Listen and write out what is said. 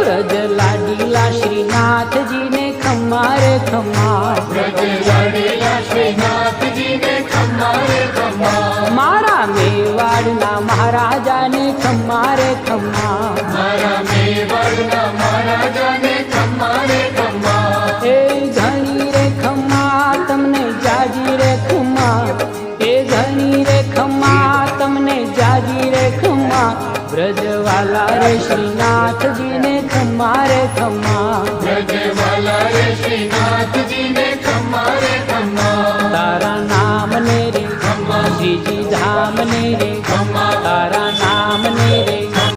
વ્રજ લાડીલા શ્રીનાથજીને ખમ્મા રે ખમ્મા, વ્રજ લાડીલા શ્રીનાથજીને ખમ્મા રે ખમ્મા, મારા મેવાડના મહારાજાને ખમ્મા રે ખમ્મા, મારા મેવાડના મહારાજાને ખમ્મા રે ખમ્મા, એ ઘણી રે ખમ્મા તમને જાજી રે ખમ્મા, એ ઘણી રે ખમ્મા તમને જાજી રે ખમ્મા, વ્રજવાલા રે શ્રીનાથજીને ખમ્મા રે ખમ્મા, વ્રજવાલા રે શ્રીનાથજીને ખમ્મા રે ખમ્મા, તારા નામને રે ખમ્મા, શ્રીજી ધામને રે ખમ્મા, તારા નામ